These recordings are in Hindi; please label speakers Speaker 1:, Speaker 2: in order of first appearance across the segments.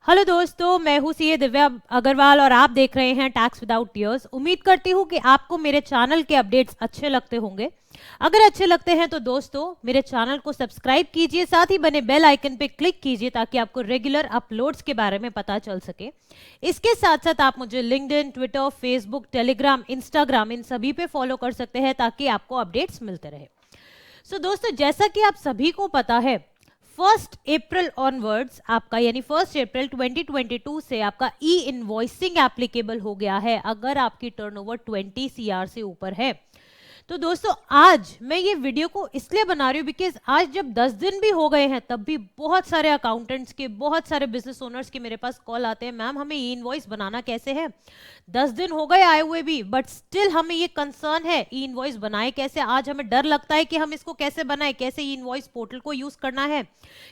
Speaker 1: हेलो दोस्तों, मैं हूँ सीए दिव्या अग्रवाल और आप देख रहे हैं टैक्स विदाउट टीयर्स। उम्मीद करती हूँ कि आपको मेरे चैनल के अपडेट्स अच्छे लगते होंगे। अगर अच्छे लगते हैं तो दोस्तों मेरे चैनल को सब्सक्राइब कीजिए, साथ ही बने बेल आइकन पे क्लिक कीजिए ताकि आपको रेगुलर अपलोड्स के बारे में पता चल सके। इसके साथ साथ आप मुझे LinkedIn, Twitter, Facebook, Telegram, Instagram इन सभी पे फॉलो कर सकते हैं ताकि आपको अपडेट्स मिलते रहे। सो दोस्तों, जैसा कि आप सभी को पता है, 1 अप्रैल ऑनवर्ड्स आपका यानी 1 अप्रैल 2022 से आपका ई इनवॉइसिंग एप्लीकेबल हो गया है अगर आपकी टर्नओवर 20 सीआर से ऊपर है। तो दोस्तों आज मैं ये वीडियो को इसलिए बना रही हूँ बिकॉज आज जब 10 दिन भी हो गए हैं तब भी बहुत सारे अकाउंटेंट्स के, बहुत सारे बिजनेस ओनर्स के मेरे पास कॉल आते हैं, मैम हमें ई इनवॉइस बनाना कैसे है। 10 दिन हो गए आए हुए भी, बट स्टिल हमें ये कंसर्न है ई इनवॉइस बनाए कैसे। आज हमें डर लगता है कि हम इसको कैसे बनाए, कैसे ई इनवॉइस पोर्टल को यूज करना है,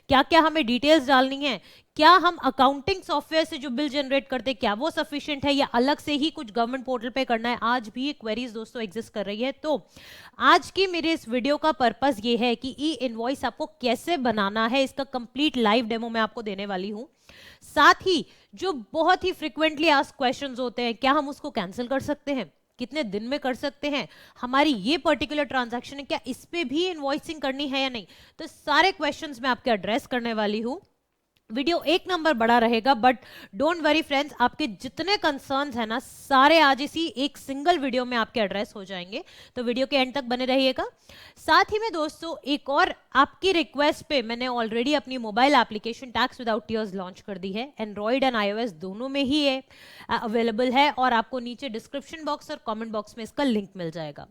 Speaker 1: क्या क्या हमें डिटेल्स डालनी है, क्या हम अकाउंटिंग सॉफ्टवेयर से जो बिल जनरेट करते हैं क्या वो सफिशिएंट है या अलग से ही कुछ गवर्नमेंट पोर्टल पे करना है। आज भी क्वेरीज दोस्तों एग्जिस्ट कर रही है। तो आज की मेरे इस वीडियो का पर्पस ये है कि ई इनवॉइस आपको कैसे बनाना है, इसका कंप्लीट लाइव डेमो मैं आपको देने वाली हूं। साथ ही जो बहुत ही फ्रिक्वेंटली आस्क्ड क्वेश्चंस होते हैं, क्या हम उसको कैंसिल कर सकते हैं, कितने दिन में कर सकते हैं, हमारी ये पर्टिकुलर ट्रांजैक्शन है क्या इस पे भी इनवॉइसिंग करनी है या नहीं, तो सारे क्वेश्चंस मैं आपके एड्रेस करने वाली हूं। वीडियो एक नंबर बड़ा रहेगा, बट डोंट वरी फ्रेंड्स, आपके जितने कंसर्न्स हैं ना सारे आज इसी एक सिंगल वीडियो में आपके एड्रेस हो जाएंगे। तो वीडियो के एंड तक बने रहिएगा। साथ ही में दोस्तों एक और आपकी रिक्वेस्ट पे मैंने ऑलरेडी अपनी mobile application tax without tears launch कर दी है। एंड्रॉइड एंड iOS दोनों में ही है, अवेलेबल है, और आपको नीचे डिस्क्रिप्शन बॉक्स और कमेंट बॉक्स में इसका लिंक मिल जाएगा।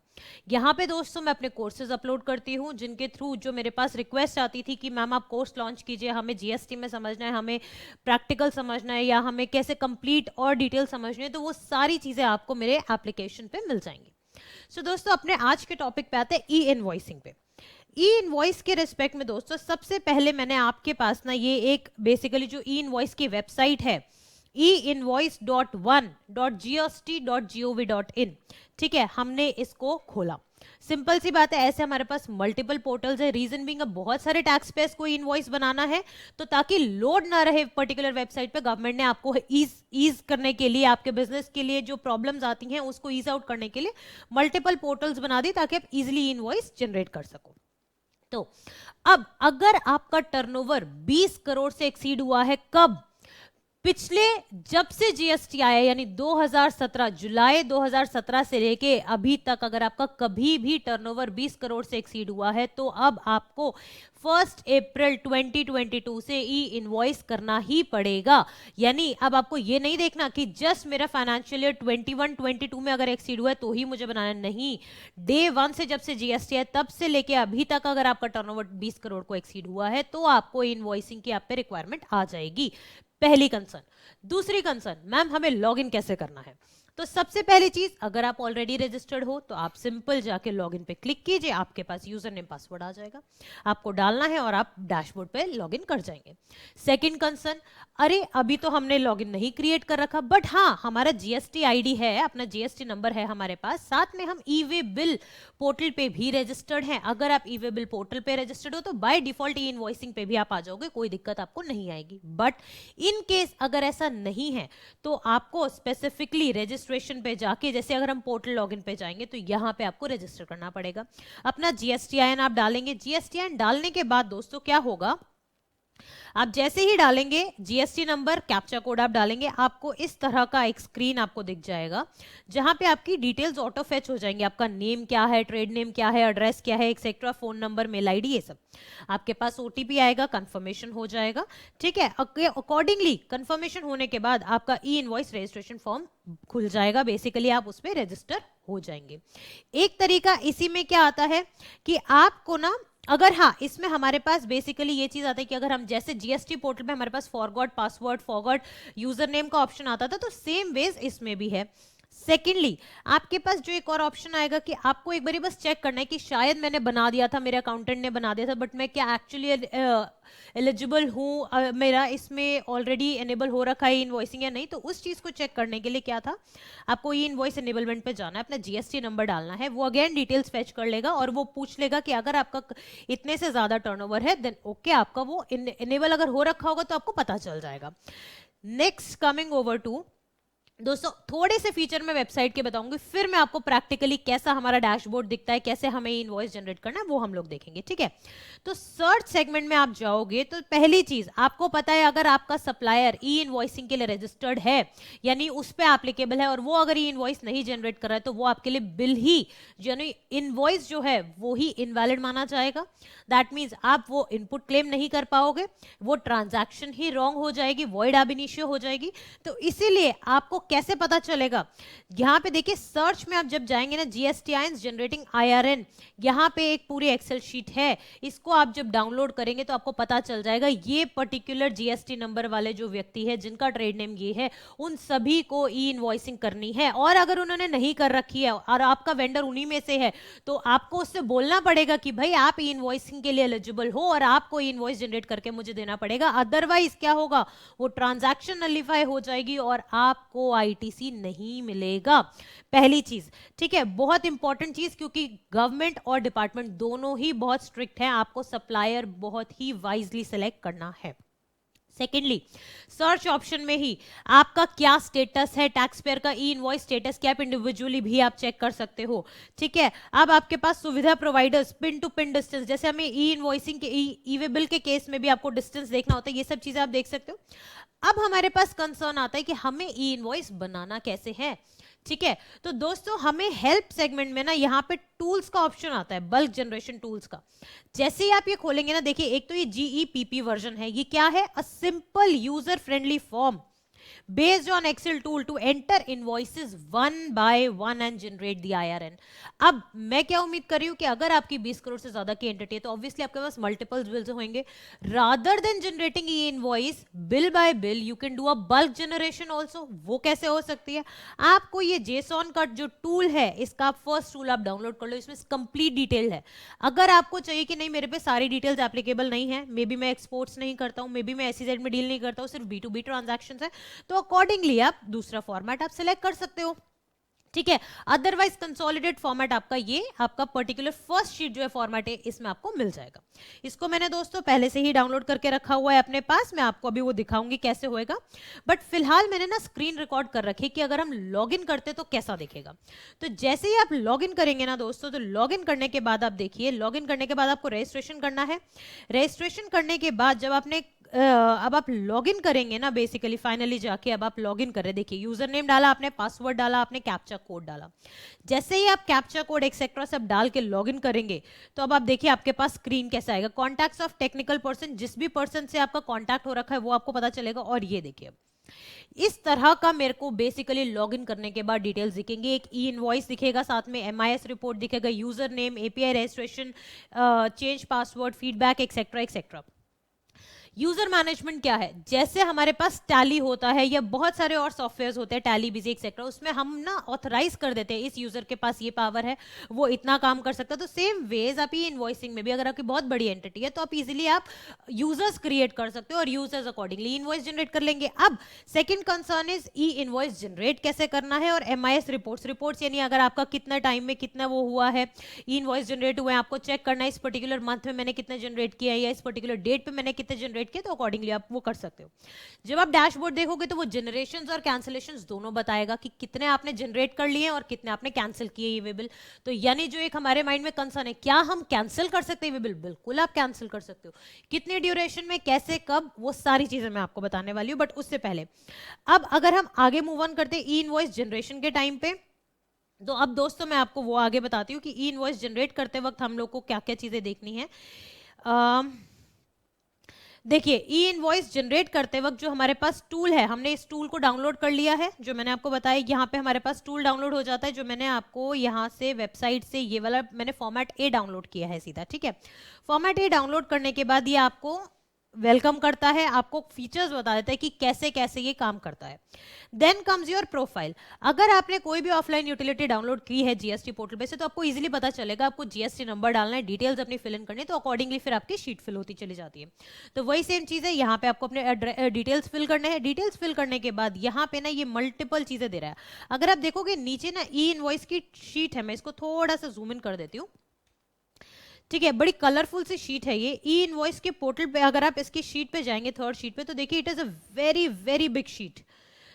Speaker 1: यहाँ पे दोस्तों मैं अपने कोर्सेज अपलोड करती हूँ जिनके थ्रू जो मेरे पास रिक्वेस्ट आती थी कि मैम आप कोर्स लॉन्च कीजिए, हमें जीएसटी में समझना है, हमें प्रैक्टिकल समझना है, या हमें कैसे कंप्लीट और डिटेल समझनी है, तो वो सारी चीजें आपको मेरे एप्लीकेशन पे मिल जाएंगी। सो दोस्तों अपने आज के टॉपिक पे आते हैं ई इनवॉइसिंग पे। ई इनवॉइस के रिस्पेक्ट में दोस्तों सबसे पहले मैंने आपके पास ना ये एक बेसिकली जो ई इनवॉइस की वेबसाइट है einvoice.1.gst.gov.in, ठीक है, हमने इसको खोला। सिंपल सी बात है, ऐसे हमारे पास मल्टीपल पोर्टल्स है। रीजन बीइंग अब बहुत सारे टैक्स पेयर्स को इनवॉइस बनाना है, तो ताकि लोड ना रहे पर्टिकुलर वेबसाइट पे, गवर्नमेंट ने आपको ईज करने के लिए, आपके बिजनेस के लिए जो प्रॉब्लम्स आती हैं उसको ईज आउट करने के लिए मल्टीपल पोर्टल्स बना दी ताकि आप इजिली इनवॉइस जनरेट कर सको। तो अब अगर आपका टर्नओवर 20 करोड़ से एक्सीड हुआ है, कब? पिछले जब से जीएसटी आया यानी 2017, जुलाई 2017 से लेके अभी तक अगर आपका कभी भी टर्नओवर 20 करोड़ से एक्सीड हुआ है तो अब आपको 1 अप्रैल 2022 से ई इनवॉइस करना ही पड़ेगा। यानी अब आपको ये नहीं देखना कि जस्ट मेरा फाइनेंशियल ईयर 21-22 में अगर एक्सीड हुआ है तो ही मुझे बनाना नहीं। डे 1 से जब से जीएसटी है तब से लेके अभी तक अगर आपका टर्नओवर 20 करोड़ को एक्सीड हुआ है तो आपको इनवॉइसिंग की आप पे रिक्वायरमेंट आ जाएगी। पहली कंसर्न। दूसरी कंसर्न, मैम हमें लॉगिन कैसे करना है। तो सबसे पहली चीज, अगर आप ऑलरेडी रजिस्टर्ड हो तो आप सिंपल जाके लॉगिन पे क्लिक कीजिए, आपके पास यूजर नेम पासवर्ड आ जाएगा, आपको डालना है और आप डैशबोर्ड पे लॉगिन कर जाएंगे। सेकंड कंसर्न, अरे अभी तो हमने लॉगिन नहीं क्रिएट कर रखा, बट हाँ हमारा जीएसटी आईडी है, अपना जीएसटी नंबर है हमारे पास, साथ में हम ई वे बिल पोर्टल पे भी रजिस्टर्ड हैं। अगर आप ई वे बिल पोर्टल पे रजिस्टर्ड हो तो बाय डिफॉल्ट ई इनवॉइसिंग पे भी आप आ जाओगे, कोई दिक्कत आपको नहीं आएगी। बट इन केस अगर ऐसा नहीं है तो आपको स्पेसिफिकली रजिस्ट्रेशन पे जाके, जैसे अगर हम पोर्टल लॉगिन पे जाएंगे तो यहाँ पे आपको रजिस्टर करना पड़ेगा। अपना जीएसटीआईएन आप डालेंगे। जीएसटीआईएन डालने के बाद दोस्तों क्या होगा, आप जैसे ही डालेंगे जीएसटी नंबर, कैप्चा कोड आप डालेंगे, आपको इस तरह का एक स्क्रीन आपको दिख जाएगा जहां पे आपकी डिटेल्स ऑटो फेच हो जाएंगे। आपका नेम क्या है, ट्रेड नेम क्या है, एड्रेस क्या है, etcetera, phone number, mail ID, ये सब। आपके पास ओटीपी आएगा, कंफर्मेशन हो जाएगा, ठीक है। अकॉर्डिंगली कंफर्मेशन होने के बाद आपका ई इनवॉइस रजिस्ट्रेशन फॉर्म खुल जाएगा। बेसिकली आप उस पर रजिस्टर हो जाएंगे। एक तरीका इसी में क्या आता है कि आपको ना, अगर हाँ इसमें हमारे पास बेसिकली ये चीज आता है कि अगर हम जैसे जीएसटी पोर्टल में हमारे पास forgot password, forgot user name का ऑप्शन आता था, तो सेम वेज इसमें भी है। सेकेंडली आपके पास जो एक और ऑप्शन आएगा कि आपको एक बारी बस चेक करना है कि शायद मैंने बना दिया था, मेरे अकाउंटेंट ने बना दिया था, बट मैं क्या एक्चुअली एलिजिबल हूँ, मेरा इसमें ऑलरेडी एनेबल हो रखा है इनवॉइसिंग या नहीं। तो उस चीज को चेक करने के लिए क्या था, आपको ई इनवॉइस एनेबलमेंट पे जाना है, अपना जीएसटी नंबर डालना है, वो अगेन डिटेल्स फेच कर लेगा और वो पूछ लेगा कि अगर आपका इतने से ज्यादा टर्नओवर है देन ओके, आपका वो एनेबल अगर हो रखा होगा तो आपको पता चल जाएगा। नेक्स्ट कमिंग ओवर टू दोस्तों, थोड़े से फीचर मैं वेबसाइट के बताऊंगी, फिर मैं आपको प्रैक्टिकली कैसा हमारा डैशबोर्ड दिखता है, कैसे हमें इनवॉइस जनरेट करना है, वो हम लोग देखेंगे, ठीक है। तो सर्च सेगमेंट में आप जाओगे तो पहली चीज आपको पता है, अगर आपका सप्लायर ई इनवॉइसिंग के लिए रजिस्टर्ड है, यानी उस पर एप्लीकेबल है, और वो अगर ई इनवॉइस नहीं जनरेट कर रहा है, तो वो आपके लिए बिल ही, यानी इनवॉइस जो है वो ही इनवैलिड माना जाएगा। दैट मीन्स आप वो इनपुट क्लेम नहीं कर पाओगे, वो ट्रांजैक्शन ही रॉन्ग हो जाएगी, वॉइड ab initio हो जाएगी। तो इसीलिए आपको कैसे पता चलेगा, यहां पे देखिए सर्च में आप जब जाएंगे ना, GSTINs जनरेटिंग IRN, यहां पे एक पूरी एक्सेल शीट है, इसको आप जब डाउनलोड करेंगे तो आपको पता चल जाएगा ये पर्टिकुलर GST नंबर वाले जो व्यक्ति है जिनका ट्रेड नेम ये है, उन सभी को ई इनवॉइसिंग करनी है। और अगर उन्होंने नहीं कर रखी है और आपका वेंडर उन्हीं में से है, तो आपको उससे बोलना पड़ेगा कि भाई आप ई इनवॉइसिंग के लिए एलिजिबल हो और आपको ई इनवॉइस जनरेट करके मुझे देना पड़ेगा, अदरवाइज क्या होगा, वो ट्रांजैक्शन नलिफाई हो जाएगी और आपको ITC नहीं मिलेगा। पहली चीज, ठीक है, बहुत इंपॉर्टेंट चीज, क्योंकि गवर्नमेंट और डिपार्टमेंट दोनों ही बहुत स्ट्रिक्ट हैं, आपको सप्लायर बहुत ही वाइजली सेलेक्ट करना है। सेकेंडली, सर्च ऑप्शन में ही आपका क्या स्टेटस है, टैक्स पेयर का ई इनवॉइस स्टेटस क्या, आप इंडिविजुअली भी आप चेक कर सकते हो, ठीक है। अब आपके पास सुविधा providers, pin to pin distance, जैसे हमें ई इनवॉइसिंग के ई वे बिल के केस में भी आपको डिस्टेंस देखना होता है, ये सब चीजें आप देख सकते हो। अब हमारे पास कंसर्न आता है कि हमें ई इनवॉइस बनाना कैसे है, ठीक है। तो दोस्तों हमें हेल्प सेगमेंट में ना यहाँ पे टूल्स का ऑप्शन आता है, बल्क जनरेशन टूल्स का। जैसे ही आप ये खोलेंगे ना, देखिए एक तो ये GEPP वर्जन है, ये क्या है, a simple user friendly form based on Excel tool to enter invoices one by one and generate the IRN। अब मैं क्या उम्मीद कर रही हूं कि अगर आपकी 20 करोड़ से ज्यादा की एंटिटी है तो ऑब्वियसली आपके पास मल्टीपल बिल्स होंगे, rather than generating E invoice bill bye bill you can do a bulk generation also. वो कैसे हो सकती है, आपको ये जेसॉन का जो टूल है, इसका फर्स्ट टूल आप डाउनलोड कर लो, इसमें कंप्लीट डिटेल है। अगर आपको चाहिए कि नहीं मेरे पे सारी डिटेल्स एप्लीकेबल नहीं है, मे बी मैं एक्सपोर्ट्स नहीं करता हूं, मे बी मैं SEZ में डील नहीं करता हूं, सिर्फ B2B ट्रांजैक्शंस है, तो अकॉर्डिंगली आप दूसरा फॉर्मेट आप सिलेक्ट कर सकते हो, ठीक है। अदरवाइज कंसोलिडेट फॉर्मेट आपका ये आपका पर्टिकुलर फर्स्ट शीट जो है फॉर्मेट है, इसमें आपको मिल जाएगा। इसको मैंने दोस्तों पहले से ही डाउनलोड करके रखा हुआ है अपने पास, मैं आपको अभी वो दिखाऊंगी कैसे होएगा, बट फिलहाल मैंने ना स्क्रीन रिकॉर्ड कर रखी कि अगर हम लॉगिन करते तो कैसा दिखेगा। तो जैसे ही आप लॉगिन करेंगे ना दोस्तों, तो लॉगिन करने के बाद आप देखिए, लॉगिन करने के बाद आपको रजिस्ट्रेशन करना है। रजिस्ट्रेशन करने के बाद जब आपने अब आप लॉगिन करेंगे ना, बेसिकली फाइनली जाके अब आप लॉगिन कर रहे, देखिए यूजर नेम डाला आपने, पासवर्ड डाला आपने, कैप्चा कोड डाला। जैसे ही आप कैप्चा कोड एक्सेट्रा सब डाल के लॉगिन करेंगे, तो अब आप देखिए आपके पास स्क्रीन कैसा आएगा, कॉन्टैक्ट्स ऑफ टेक्निकल पर्सन, जिस भी पर्सन से आपका कॉन्टैक्ट हो रखा है वो आपको पता चलेगा। और ये देखिए इस तरह का मेरे को बेसिकली लॉगिन करने के बाद डिटेल्स दिखेंगे, एक ई इनवॉइस दिखेगा, साथ में MIS रिपोर्ट दिखेगा, user name, API registration, change password, feedback etcetera etcetera. User management क्या है, जैसे हमारे पास टैली होता है या बहुत सारे और सॉफ्टवेयर्स होते हैं, टैली, बिजी एक्सेट्रा, उसमें हम ना ऑथराइज कर देते हैं इस यूजर के पास ये पावर है, वो इतना काम कर सकता है। तो सेम वेज आप ये इनवॉइसिंग में भी अगर आपकी बहुत बड़ी एंटिटी है तो आप इजीली आप यूजर्स क्रिएट कर सकते हो और यूजर्स अकॉर्डिंगली इनवॉइस जनरेट कर लेंगे। अब second concern is E invoice generate कैसे करना है, और MIS रिपोर्ट्स यानी अगर आपका कितना टाइम में कितना वो हुआ है, ई इनवॉइस जनरेट हुए, आपको चेक करना है इस पर्टिकुलर मंथ में मैंने कितना जनरेट किया है या इस पर्टिकुलर डेट पे मैंने कितने जनरेट किए, तो अकॉर्डिंगली आप वो कर सकते हो। जब आप डैशबोर्ड देखोगे तो वो जनरेशंस और कैंसिलेशंस दोनों बताएगा कि कितने आपने जनरेट कर लिए और कितने आपने कैंसिल किए ये बिल। तो यानी जो एक हमारे माइंड में कंसर्न है, क्या हम कैंसिल कर सकते हैं ये बिल, बिल्कुल आप कैंसिल कर सकते हो, कितने ड्यूरेशन में, कैसे, कब, वो सारी चीजें मैं आपको बताने वाली हूं। बट उससे पहले अब अगर हम आगे मूव ऑन करते हैं ई इनवॉइस जनरेशन के टाइम पे, तो अब दोस्तों मैं आपको वो आगे बताती हूँ कि ई इनवॉइस जनरेट करते वक्त हम लोग को क्या क्या चीजें देखनी है। देखिए ई इनवॉइस जनरेट करते वक्त जो हमारे पास टूल है, हमने इस टूल को डाउनलोड कर लिया है, जो मैंने आपको बताया यहाँ पे हमारे पास टूल डाउनलोड हो जाता है, जो मैंने आपको यहाँ से वेबसाइट से ये वाला मैंने फॉर्मेट ए डाउनलोड किया है सीधा, ठीक है। फॉर्मेट ए डाउनलोड करने के बाद ये आपको वेलकम करता है, आपको फीचर्स बता देता है कि कैसे कैसे ये काम करता है। Then comes your profile. अगर आपने कोई भी ऑफलाइन यूटिलिटी डाउनलोड की है GST पोर्टल पे से, तो आपको इजीली पता चलेगा, आपको GST नंबर डालना है, डिटेल्स अपनी फिल इन करनी है, तो अकॉर्डिंगली फिर आपकी शीट फिल होती चली जाती है। तो वही सेम चीज है, यहाँ पे आपको अपने डिटेल्स फिल करने हैं। डिटेल्स फिल करने के बाद यहाँ पे ना ये मल्टीपल चीजें दे रहा है। अगर आप देखोगे नीचे ना ई इनवॉइस की शीट है, मैं इसको थोड़ा सा जूम इन कर देती हूँ, ठीक है, बड़ी कलरफुल सी शीट है ये। ई इनवॉइस के पोर्टल पे अगर आप इसकी शीट पे जाएंगे, थर्ड शीट पे, तो देखिए it is a very very big sheet.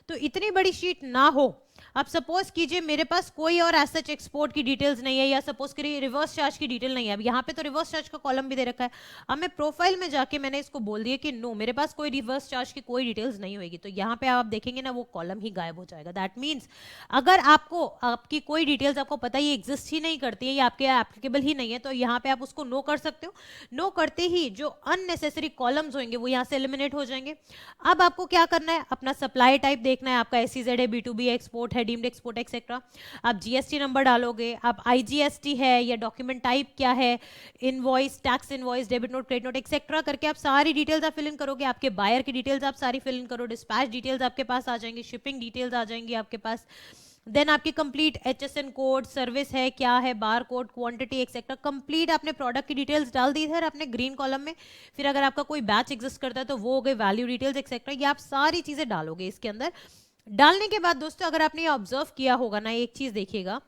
Speaker 1: तो इतनी बड़ी शीट ना हो, अब सपोज कीजिए मेरे पास कोई और एज सच एक्सपोर्ट की डिटेल्स नहीं है, या सपोज करिए रिवर्स चार्ज की डिटेल नहीं है। अब यहाँ पे तो रिवर्स चार्ज का कॉलम भी दे रखा है। अब मैं प्रोफाइल में जाके मैंने इसको बोल दिया कि नो, मेरे पास कोई रिवर्स चार्ज की कोई डिटेल्स नहीं होगी, तो यहाँ पे आप देखेंगे ना वो कॉलम ही गायब हो जाएगा। दैट मीन्स अगर आपको आपकी कोई डिटेल्स आपको पता ही एग्जिस्ट ही नहीं करती है या आपके एप्लीकेबल ही नहीं है, तो यहाँ पे आप उसको नो कर सकते हो। नो करते ही जो अननेसेसरी कॉलम्स होंगे वो यहाँ से एलिमिनेट हो जाएंगे। अब आपको क्या करना है, अपना सप्लाई टाइप देखना है, आपका SEZ है, B2B एक्सपोर्ट है, डीम्ड एक्सपोर्ट एक्सेट्रा। आप GST नंबर डालोगे, आप IGST है या डॉक्यूमेंट टाइप क्या है, invoice, tax invoice, debit note, credit note etcetera करके आप सारी डिटेल्स आप फिल इन करोगे। आपके बायर की डिटेल्स आप सारी फिल इन करो, डिस्पैच डिटेल्स आपके पास आ जाएंगी, शिपिंग डिटेल्स आ जाएंगी आपके पास। देन आपकी कंप्लीट HSN कोड, सर्विस है क्या है, bar code, quantity etcetera, complete आपने प्रोडक्ट की डिटेल्स डाल दी है आपने ग्रीन कॉलम में। फिर अगर आपका कोई बैच एग्जिस्ट करता है तो वो हो गए वैल्यू डिटेल्स एक्सेट्रा, ये आप सारी चीजें डालोगे इसके अंदर। डालने के बाद दोस्तों अगर आपने ये ऑब्जर्व किया होगा ना, एक चीज देखिएगा,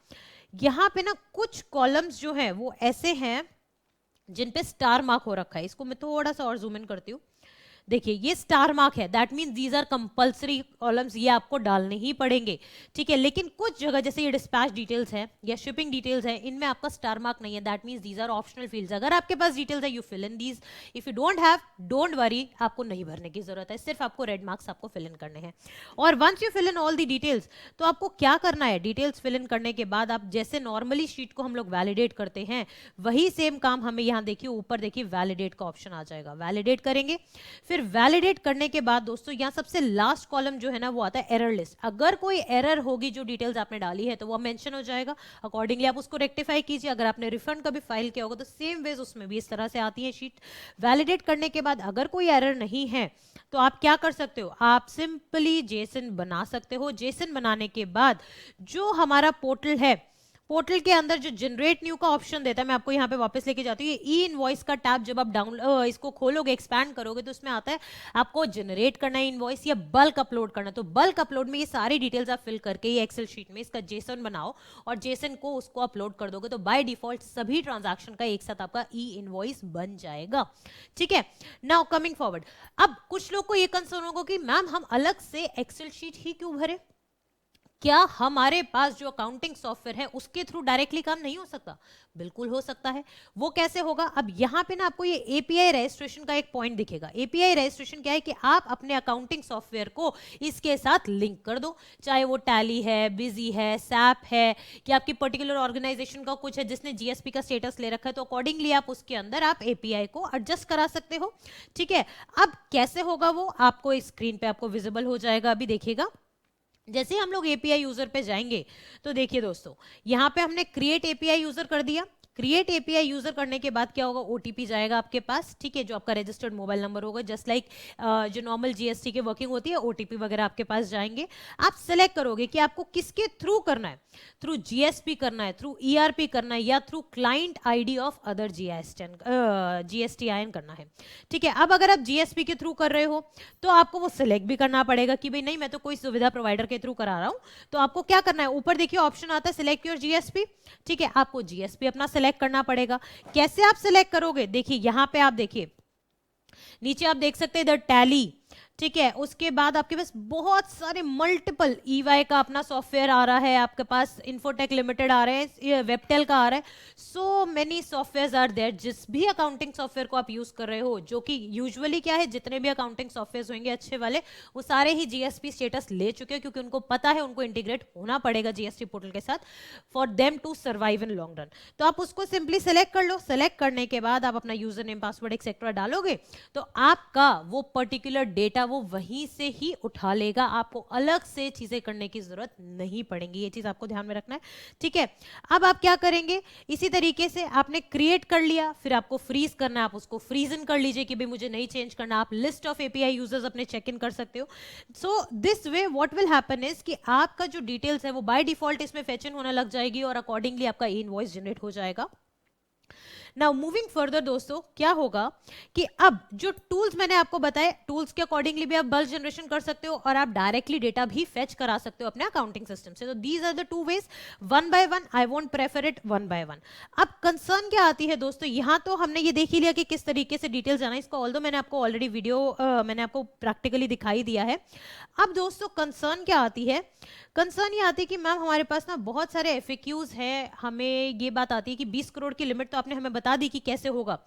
Speaker 1: यहाँ पे ना कुछ कॉलम्स जो है वो ऐसे हैं जिन पे स्टार मार्क हो रखा है। इसको मैं थोड़ा सा और जूम इन करती हूँ। देखिए ये स्टार मार्क है, that means these are compulsory columns, ये आपको डालने ही पड़ेंगे। ठीक है, लेकिन कुछ जगह जैसे ये डिस्पैच डिटेल्स है या शिपिंग डिटेल्स है, इनमें आपका स्टार मार्क नहीं है, that means these are optional fields. अगर आपके पास डिटेल्स है you fill in these, if you don't have don't worry, आपको नहीं भरने की जरूरत है, सिर्फ आपको रेड मार्क्स आपको फिल इन करने हैं। और once you fill in all the details, तो आपको क्या करना है, डिटेल्स फिल इन करने के बाद आप जैसे नॉर्मली शीट को हम लोग वैलिडेट करते हैं वही सेम काम हमें यहाँ देखिए ऊपर देखिए वैलिडेट का ऑप्शन आ जाएगा, वैलिडेट करेंगे। फिर वैलिडेट करने के बाद दोस्तों यहाँ सबसे लास्ट कॉलम जो है ना वो आता है एरर लिस्ट। अगर कोई एरर होगी जो डिटेल्स आपने डाली है तो वो मेंशन हो जाएगा, अकॉर्डिंगली आप उसको रेक्टिफाई कीजिए। अगर आपने रिफंड का भी फाइल किया होगा तो सेम वेज उसमें भी इस तरह से आती है शीट। वैलिडेट करने के बाद अगर कोई एरर नहीं है तो आप क्या कर सकते हो, आप सिंपली जेसन बना सकते हो। जेसन बनाने के बाद जो हमारा पोर्टल है, पोर्टल के अंदर जो जनरेट न्यू का ऑप्शन देता है, मैं आपको यहाँ पे वापस लेके जाती हूँ। ये ई इनवॉइस का टैब जब आप डाउनलोड इसको खोलोगे, एक्सपैंड करोगे तो उसमें आता है आपको जनरेट करना है इनवॉइस या बल्क अपलोड करना। तो बल्क अपलोड में ये सारी डिटेल्स आप फिल करके ये एक्सेल शीट में इसका जेसन बनाओ और जेसन को उसको अपलोड कर दोगे तो बाय डिफॉल्ट सभी ट्रांजैक्शन का एक साथ आपका ई इनवॉइस बन जाएगा। ठीक है, नाउ कमिंग फॉरवर्ड, अब कुछ लोग को ये कंसर्न होगा कि मैम हम अलग से एक्सेल शीट ही क्यों भरे, क्या हमारे पास जो अकाउंटिंग सॉफ्टवेयर है उसके थ्रू डायरेक्टली काम नहीं हो सकता? बिल्कुल हो सकता है। वो कैसे होगा, अब यहां पे ना आपको ये एपीआई रजिस्ट्रेशन का एक पॉइंट दिखेगा। एपीआई रजिस्ट्रेशन क्या है कि आप अपने अकाउंटिंग सॉफ्टवेयर को इसके साथ लिंक कर दो, चाहे वो टैली है, बिजी है, सैप है, कि आपकी पर्टिकुलर ऑर्गेनाइजेशन का कुछ है जिसने जीएसपी का स्टेटस ले रखा है, तो अकॉर्डिंगली आप उसके अंदर आप एपीआई को एडजस्ट करा सकते हो। ठीक है, अब कैसे होगा वो आपको स्क्रीन पे आपको विजिबल हो जाएगा, अभी देखिएगा। जैसे हम लोग एपीआई यूजर पे जाएंगे तो देखिए दोस्तों, यहाँ पे हमने क्रिएट एपीआई यूजर कर दिया। क्रिएट एपीआई यूजर करने के बाद क्या होगा, ओटीपी जाएगा आपके पास, ठीक है, जो आपका रजिस्टर्ड मोबाइल नंबर होगा, जस्ट लाइक जो नॉर्मल जीएसटी के वर्किंग होती है, ओटीपी वगैरह आपके पास जाएंगे। आप सेलेक्ट करोगे कि आपको किसके थ्रू करना है, थ्रू जीएसपी करना है, थ्रू ईआरपी करना है, या through client ID of other GSTIN करना है। ठीक है, अब अगर आप जीएसपी के थ्रू कर रहे हो तो आपको वो सिलेक्ट भी करना पड़ेगा कि भाई नहीं मैं तो कोई सुविधा प्रोवाइडर के थ्रू करा रहा हूं, तो आपको क्या करना है, ऊपर देखिए ऑप्शन आता है सिलेक्ट योर जीएसपी। ठीक है, आपको जीएसपी अपना सेलेक्ट करना पड़ेगा। कैसे आप सिलेक्ट करोगे, देखिए यहां पे आप देखिए नीचे आप देख सकते हैं इधर टैली, ठीक है, उसके बाद आपके पास बहुत सारे मल्टीपल ईवाई का अपना सॉफ्टवेयर आ रहा है, आपके पास इन्फोटेक लिमिटेड आ रहे हैं, वेबटेल का आ रहा है, so many software are there. जिस भी अकाउंटिंग सॉफ्टवेयर को आप यूज कर रहे हो, जो कि यूजुअली क्या है, जितने भी अकाउंटिंग सॉफ्टवेयर होंगे अच्छे वाले, वो सारे ही जीएसपी स्टेटस ले चुके हैं, क्योंकि उनको पता है उनको इंटीग्रेट होना पड़ेगा जीएसटी पोर्टल के साथ for them to survive in long run. तो आप उसको सिंपली सेलेक्ट कर लो। सेलेक्ट करने के बाद आप अपना यूजर नेम, पासवर्ड एक्सेट्रा डालोगे तो आपका वो पर्टिकुलर डेटा वो वहीं से ही उठा लेगा, आपको अलग से चीजें करने की जरूरत नहीं पड़ेगी। ये चीज आपको ध्यान में रखना है। ठीक है, अब आप क्या करेंगे, इसी तरीके से आपने क्रिएट कर लिया, फिर आपको फ्रीज करना है, आप उसको फ्रीज इन कर लीजिए कि भाई मुझे नहीं चेंज करना। आप लिस्ट ऑफ एपीआई यूजर्स अपने चेक इन कर सकते हो। So this way what will happen is कि आपका जो डिटेल्स है वो बाय डिफॉल्ट इसमें फेच इन होने लग जाएगी और अकॉर्डिंगली आपका ई इनवॉइस जनरेट हो जाएगा। नाउ मूविंग फर्दर दोस्तों, क्या होगा कि अब जो टूल्स मैंने आपको बताए, टूल्स के अकॉर्डिंगली भी आप बल्क जनरेशन कर सकते हो और आप डायरेक्टली डेटा भी फेच करा सकते हो अपने अकाउंटिंग सिस्टम से। तो these are the two ways, one by one, I won't prefer it one by one. अब कंसर्न क्या आती है दोस्तों, यहां तो हमने ये देख ही लिया कि किस तरीके से डिटेल जाना है इसको, ऑल्दो मैंने आपको ऑलरेडी वीडियो मैंने आपको प्रैक्टिकली दिखाई दिया है। अब दोस्तों कंसर्न क्या आती है, कंसर्न ये आती है कि मैम हमारे पास ना बहुत सारे एफएक्यूज हैं, हमें ये बात आती है कि 20 करोड़ की लिमिट तो आपने हमें बता दी कि कैसे होगा,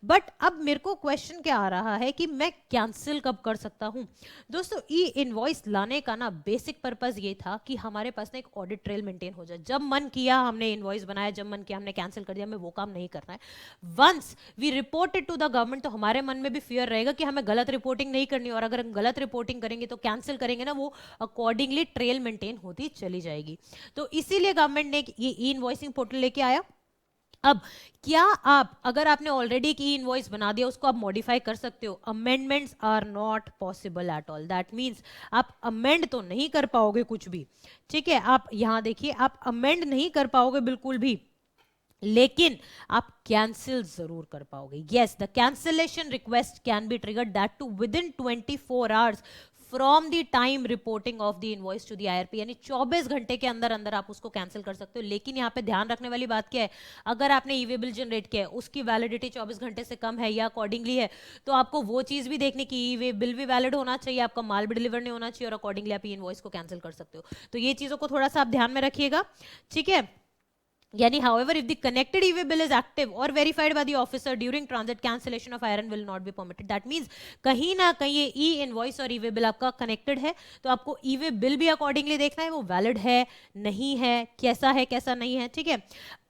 Speaker 1: बट अब मेरे को क्वेश्चन क्या आ रहा है कि मैं कैंसिल कब कर सकता हूं। दोस्तों ई इनवॉइस लाने का ना बेसिक पर्पस ये था कि हमारे पास ना एक ऑडिट ट्रेल मेंटेन हो जाए, जब मन किया हमने इनवॉइस बनाया, जब मन किया हमने कैंसिल कर दिया, हमें वो काम नहीं करना है। Once we reported to the government तो हमारे मन में भी फियर रहेगा कि हमें गलत रिपोर्टिंग नहीं करनी, और अगर हम गलत रिपोर्टिंग करेंगे तो कैंसिल करेंगे ना, वो अकॉर्डिंगली ट्रेल मेंटेन होती चली जाएगी। तो इसीलिए गवर्नमेंट ने ये ई इनवॉइसिंग पोर्टल लेके आया। अब क्या आप, अगर आपने ऑलरेडी की इनवॉइस बना दिया, उसको आप मॉडिफाई कर सकते हो, amendments are not possible at all. That means आप अमेंड तो नहीं कर पाओगे कुछ भी, ठीक है। आप यहां देखिए, आप अमेंड नहीं कर पाओगे बिल्कुल भी, लेकिन आप कैंसिल जरूर कर पाओगे। Yes, the cancellation request can be triggered, that too within 24 hours from the time reporting of the invoice to the IRP, यानी 24 घंटे के अंदर अंदर आप उसको कैंसिल कर सकते हो। लेकिन यहाँ पे ध्यान रखने वाली बात क्या है, अगर आपने ई वे बिल जनरेट किया है, उसकी वैलिडिटी 24 घंटे से कम है या अकॉर्डिंगली है, तो आपको वो चीज भी देखने की, ई वे बिल भी वैलिड होना चाहिए, आपका माल भी डिलीवर नहीं होना चाहिए, और अकॉर्डिंगली आप इनवॉइस को कैंसिल कर सकते हो। तो ये चीजों को थोड़ा सा आप ध्यान में रखिएगा, ठीक है। Yani, however, if the connected e-way bill is active or verified by the officer during transit, cancellation of IRN will not be permitted. That means कहीं ना कहीं ये ई इनवॉइस और ई-वे बिल आपका कनेक्टेड है, तो आपको ई-वे बिल भी अकॉर्डिंगली देखना है वो वैलिड है नहीं है, कैसा नहीं है, ठीक है।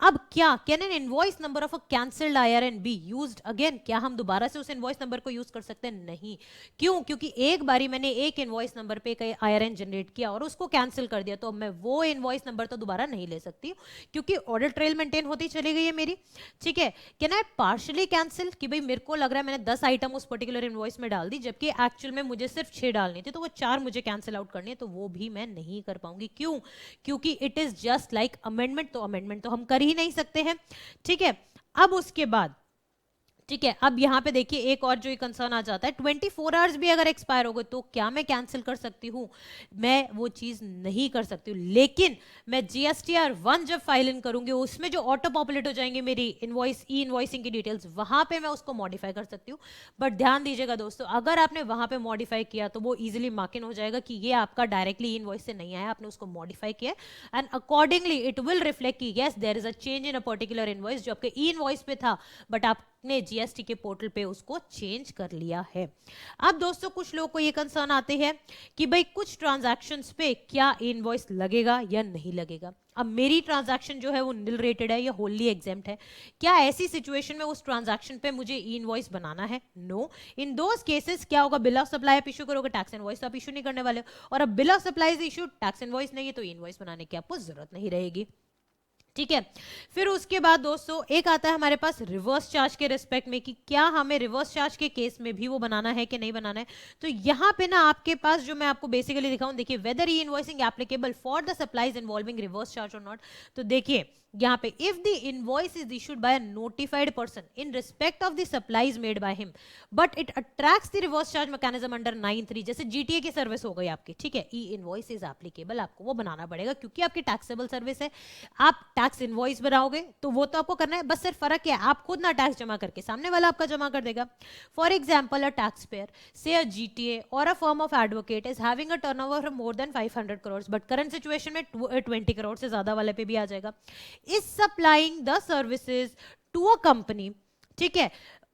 Speaker 1: अब क्या, can an invoice number of a cancelled IRN be used again, क्या हम दोबारा से उस इनवॉइस नंबर को यूज कर सकते हैं? नहीं। क्यों? क्योंकि एक बारी मैंने एक इनवॉइस नंबर पे कई आईआरएन जनरेट किया और उसको कैंसिल कर दिया, तो मैं वो इनवॉइस नंबर तो दोबारा नहीं ले सकती, क्योंकि ऑर्डर ट्रेल मेंटेन होती चली गई है मेरी, ठीक है। कैन आई पार्शियली कैंसिल, कि भाई मेरे को लग रहा है मैंने 10 आइटम उस पर्टिकुलर इनवॉइस में डाल दी, जबकि एक्चुअल में मुझे सिर्फ 6 डालनी थी, तो वो 4 मुझे कैंसिल आउट करनी है, तो वो भी मैं नहीं कर पाऊंगी। क्यों? क्योंकि it is just like amendment, तो अमेंडमेंट तो हम कर ही नहीं सकते हैं, ठीक है। अब उसके बाद, ठीक है, अब यहां पे देखिए एक और जो कंसर्न आ जाता है, 24 आवर्स भी अगर एक्सपायर हो गए तो क्या मैं कैंसिल कर सकती हूं? मैं वो चीज नहीं कर सकती हूँ, लेकिन मैं जीएसटीआर 1 जब फाइल इन करूंगी, उसमें जो ऑटो पॉपुलेट हो जाएंगे मेरी इनवॉइस, ई इनवॉइसिंग की डिटेल्स, वहां पे मैं उसको मॉडिफाई कर सकती हूँ। बट ध्यान दीजिएगा दोस्तों, अगर आपने वहां पे मॉडिफाई किया तो वो इजिली मार्क इन हो जाएगा कि ये आपका डायरेक्टली इनवॉइस से नहीं आया, आपने उसको मॉडिफाई किया, and accordingly it will reflect कि yes there is a change in a particular invoice, जो आपके ई इनवॉइस पे था, बट आपने जीएसटी के पोर्टल पे उसको चेंज कर लिया है। अब दोस्तों कुछ लोगों को ये कंसर्न आते हैं कि भाई कुछ ट्रांजैक्शंस पे क्या इनवॉइस लगेगा या नहीं लगेगा। अब मेरी ट्रांजैक्शन जो है वो निल रेटेड है या होली एग्जेम्प्ट है, क्या ऐसी सिचुएशन में उस ट्रांजैक्शन पे मुझे ई इनवॉइस बनाना है? नो। इन दोस केसेस क्या होगा, बिल ऑफ सप्लाई आप इशू करोगे, टैक्स इनवॉइस तो आप इशू नहीं करने वाले, और अब bill of supply is issue, tax invoice नहीं है, तो इनवॉइस बनाने की आपको जरूरत नहीं रहेगी, ठीक है। फिर उसके बाद दोस्तों एक आता है हमारे पास रिवर्स चार्ज के रिस्पेक्ट में, कि क्या हमें रिवर्स चार्ज के केस में भी वो बनाना है कि नहीं बनाना है। तो यहां पे ना आपके पास जो मैं आपको बेसिकली दिखाऊं, देखिए whether e invoicing applicable for the supplies involving reverse charge और नॉट। तो देखिए यहाँ पे, if the invoice is issued by a notified person in respect of the supplies made by him, but it attracts the reverse charge mechanism under 9(3), जैसे जीटीए की सर्विस हो गई आपकी, ठीक है, ई इनवॉइस इज एप्लीकेबल, आपको वो बनाना पड़ेगा क्योंकि आपकी टैक्सेबल सर्विस है। आप टैक्स इनवॉइस बनाओगे तो वो तो आपको करना है, बस सिर्फ फर्क है आप खुद ना टैक्स जमा करके सामने वाला आपका जमा कर देगा। For example, a tax payer से अ जीटीए और a firm of advocate is having a turnover more than 500 crore, but current situation में 20 करोड़ से ज्यादा वाले पे भी आ जाएगा, is supplying the services to a company, ठीक है,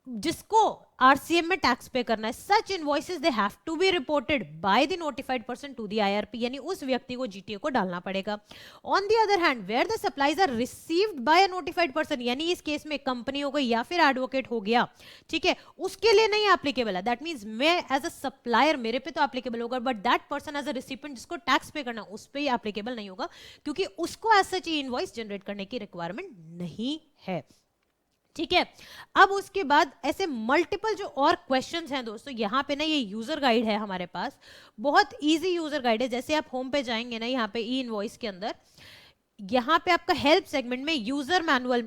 Speaker 1: जिसको आरसीएम में टैक्स पे करना है। Such invoices they have to be reported by the notified person to the IRP, यानी उस व्यक्ति को जीटीए को डालना पड़ेगा। On the other hand, where the supplies are received by a notified person, यानी इस केस में कंपनी हो गई या फिर एडवोकेट हो गया, ठीक है, उसके लिए नहीं एप्लीकेबल है। दैट मींस मैं एज अ सप्लायर मेरे पे तो एप्लीकेबल होगा, but that person as a recipient जिसको टैक्स पे करना उस पे एप्लीकेबल नहीं होगा, क्योंकि उसको एज सच इनवॉइस जनरेट करने की रिक्वायरमेंट नहीं है, ठीक है। अब उसके बाद ऐसे मल्टीपल जो और क्वेश्चंस हैं दोस्तों, यहाँ पे ना ये यूजर गाइड है हमारे पास, बहुत इजी यूजर गाइड है। जैसे आप होम पे जाएंगे ना, यहाँ पे ई इनवॉइस के अंदर यहाँ पे आपका हेल्प सेगमेंट में user manual,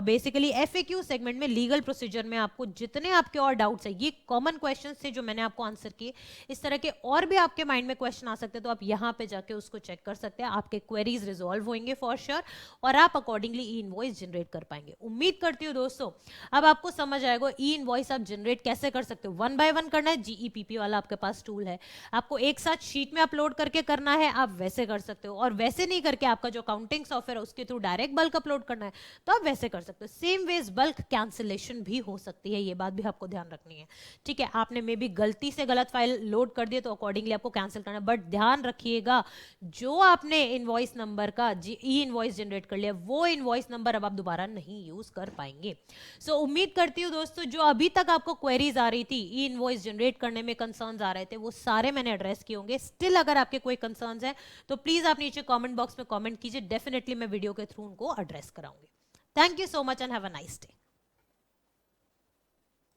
Speaker 1: basically FAQ segment में लीगल प्रोसीजर में आपको जितने आपके और डाउट्स है, ये कॉमन क्वेश्चंस थे जो मैंने आपको आंसर किए, इस तरह के और भी आपके माइंड में क्वेश्चन आ सकते हैं, तो आप यहाँ पे जाके उसको चेक कर सकते हैं, आपके क्वेरीज रिजॉल्व होंगे फॉर श्योर, और आप अकॉर्डिंगली ई इनवॉइस जनरेट कर पाएंगे। उम्मीद करती हूँ दोस्तों अब आपको समझ आएगा ई इनवॉइस आप जनरेट कैसे कर सकते हो। 1 बाय 1 करना है, जीईपीपी वाला आपके पास टूल है, आपको एक साथ शीट में अपलोड करके करना है, आप वैसे कर सकते हो, और वैसे नहीं करके आपका जो अकाउंटिंग सॉफ्टवेयर है उसके थ्रू डायरेक्ट बल्क अपलोड करना है तो आप वैसे कर सकते हो। सेम वेज बल्क कैंसिलेशन भी हो सकती है, ये बात भी आपको ध्यान रखनी है, ठीक है। आपने मे बी गलती से गलत फाइल लोड कर दिए तो अकॉर्डिंगली आपको कैंसिल करना है, बट ध्यान रखिएगा जो आपने इनवॉइस नंबर का ई इनवॉइस जनरेट कर लिया वो इनवॉइस नंबर अब आप दोबारा नहीं यूज कर पाएंगे। सो उम्मीद करती हूँ दोस्तों जो अभी तक आपको क्वेरीज आ रही थी, ई इनवॉइस जनरेट करने में कंसर्न्स आ रहे थे, वो सारे मैंने एड्रेस किए होंगे। स्टिल अगर आपके कोई कंसर्न्स हैं तो प्लीज आप नीचे कमेंट बॉक्स में कमेंट कीजिए, डेफिनेटली मैं वीडियो के थ्रू उनको एड्रेस कराऊंगी। Thank you so much and have a nice day.